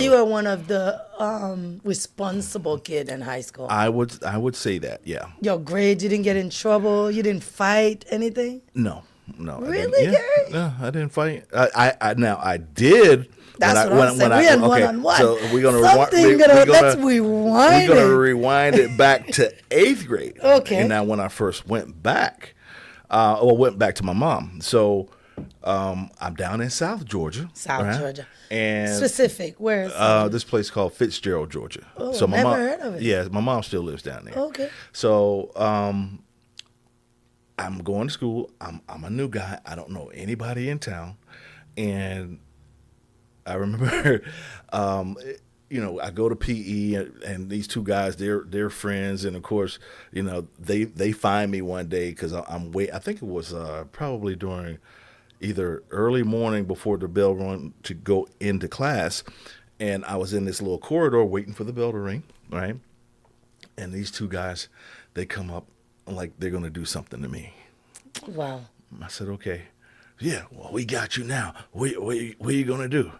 you were one of the responsible kid in high school. I would say that, yeah. Your grades, you didn't get in trouble. You didn't fight anything. No, Really, yeah, Gary? no, I didn't fight. I did. That's what I'm saying. We had one-on-one. So we're gonna Let's rewind we're gonna it. rewind it back to 8th grade. Okay. And now when I first went back, went back to my mom. So I'm down in South Georgia. Georgia. And Specific. Where is this place called Fitzgerald, Georgia. Oh, so my never mom, heard of it. Yeah, my mom still lives down there. Okay. So I'm going to school. I'm a new guy. I don't know anybody in town, and I remember, I go to PE, and these two guys, they're friends, and of course, they find me one day because I'm wait. I think it was probably during either early morning before the bell rung to go into class, and I was in this little corridor waiting for the bell to ring, right? And these two guys, they come up like they're gonna do something to me. Wow. I said, okay. Yeah, well, we got you now. What are you gonna do?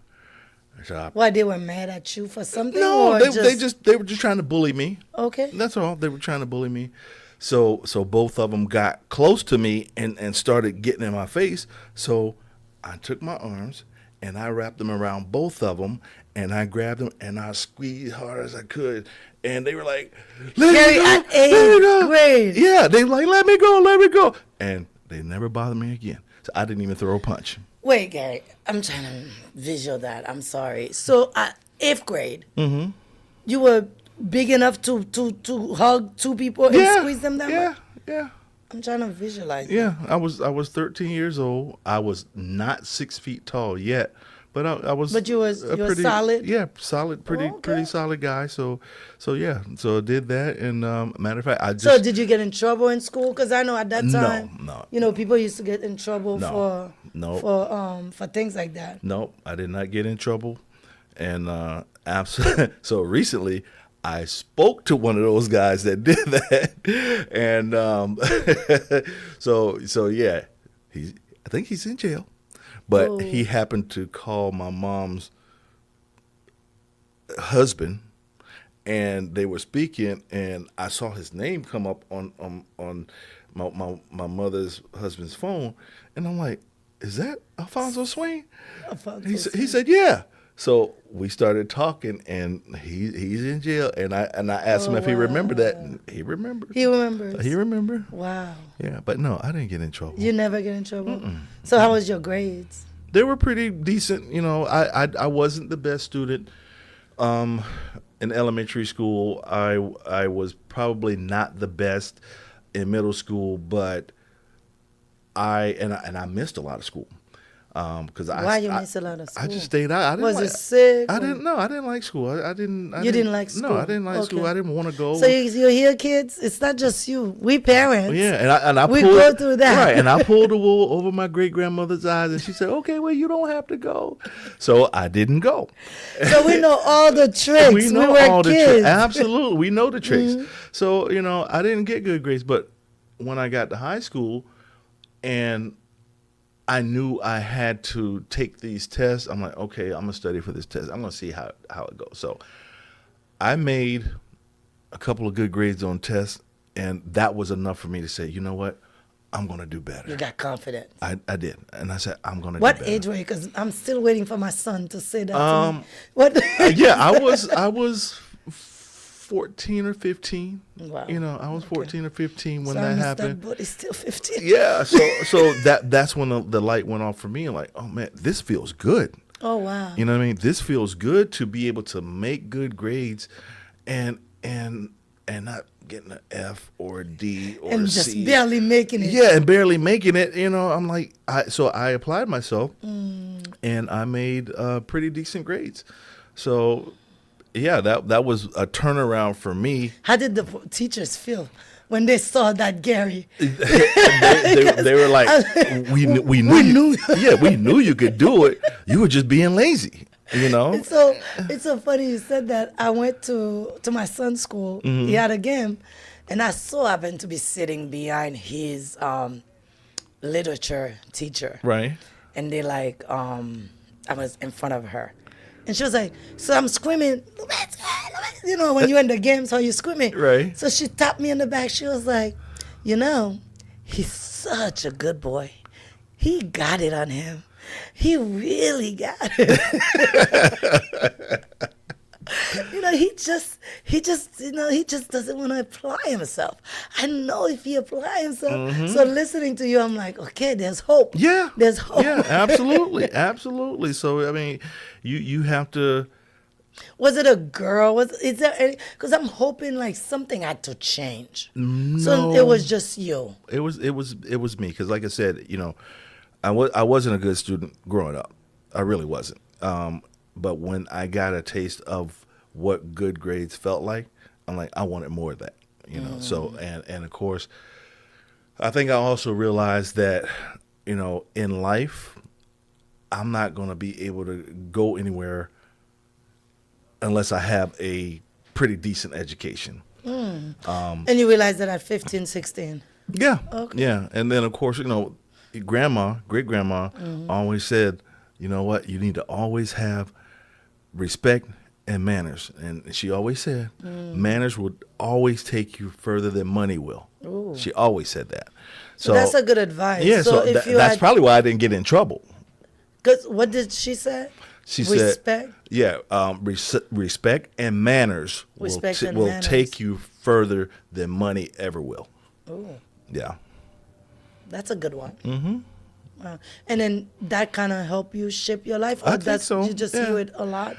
So Why, they were mad at you for something? no, or they were just trying to bully me. Okay. That's all. They were trying to bully me. So both of them got close to me and started getting in my face. So I took my arms and I wrapped them around both of them, and I grabbed them and I squeezed hard as I could. And they were like, let me go, at let me go. 8th grade. Yeah, they were like, let me go. And they never bothered me again. So I didn't even throw a punch. Wait, Gary, I'm trying to visual that. I'm sorry. So at 8th grade, you were big enough to hug two people and squeeze them that much? Yeah. I'm trying to visualize. Yeah, I was 13 years old. I was not 6 feet tall yet, but I was. But you were solid. Yeah, solid, pretty solid guy. So yeah, so I did that, and matter of fact, I just. So did you get in trouble in school? Because I know at that time, no. People used to get in trouble for things like that. Nope, I did not get in trouble, and so recently. I spoke to one of those guys that did that, and so yeah, I think he's in jail, but he happened to call my mom's husband, and they were speaking, and I saw his name come up on my mother's husband's phone, and I'm like, is that Alfonso Swain? He said, yeah. So we started talking, and he's in jail, and I asked him if he remembered that, and he remembered. He remembers. He remembered. Wow. Yeah, but no, I didn't get in trouble. You never get in trouble? So how was your grades? They were pretty decent. I wasn't the best student in elementary school. I was probably not the best in middle school, but I missed a lot of school. Why you miss a lot of school? I just stayed out. I didn't was it sick? I didn't like school. I didn't. You didn't like school? No, I didn't like school. I didn't want to go. So you hear, kids? It's not just you. We parents. Yeah, and I we pulled, go through that. Right, and I pulled the wool over my great grandmother's eyes, and she said, "Okay, well, you don't have to go." So I didn't go. So we know all the tricks. We know all the tricks. Absolutely, we know the tricks. Mm-hmm. So I didn't get good grades, but when I got to high school, and I knew I had to take these tests. I'm like, okay, I'm gonna study for this test. I'm gonna see how it goes. So I made a couple of good grades on tests, and that was enough for me to say, you know what, I'm gonna do better. You got confidence. I did, and I said, I'm gonna. What do better. age were you? Because I'm still waiting for my son to say that. To me. What? Yeah, I was 14 or 15. Wow. I was 14 or 15 when so that happened. But he's still 15. Yeah, so that's when the light went off for me. I'm like, oh man, this feels good. Oh wow. You know what I mean? This feels good to be able to make good grades, and not getting an F or a D or and a just C. barely making it. Yeah, and barely making it. I'm like, so I applied myself, and I made pretty decent grades. So. Yeah, that was a turnaround for me. How did the teachers feel when they saw that Gary? they were like, we knew. Yeah, we knew you could do it. You were just being lazy, It's so funny you said that. I went to my son's school. He had a game, and I so happened to be sitting behind his literature teacher. Right. And they I was in front of her. And she was like, so I'm screaming, you know, when you're in the games, how you screaming. Right. So she tapped me in the back. She was like, you know, he's such a good boy. He got it on him. He really got it. You know, he just, he just doesn't want to apply himself. I know if he apply himself. So listening to you, I'm like, okay, there's hope. Yeah. There's hope. Yeah, absolutely. Absolutely. So, I mean, you have to. Was it a girl? Is there any? Because I'm hoping like something had to change. No. So it was just you. It was me because, like I said, you know, I wasn't a good student growing up. I really wasn't. But when I got a taste of what good grades felt like, I'm like, I wanted more of that. You know. So and of course, I think I also realized that, you know, in life, I'm not going to be able to go anywhere unless I have a pretty decent education. And you realized that at 15, 16. Yeah. Okay. Yeah. And then, of course, you know, great grandma always said, you know what, you need to always have respect and manners. And she always said, manners would always take you further than money will. Ooh. She always said that. So that's a good advice. Yeah. So, if you that's had, probably why I didn't get in trouble. Cause what did she say? She Respect? said, yeah, respect and manners Respect and will manners. take you further than money ever will. Ooh, Yeah. that's a good one. Wow. And then that kind of help you shape your life? Or I think so. You just Yeah. hear it a lot?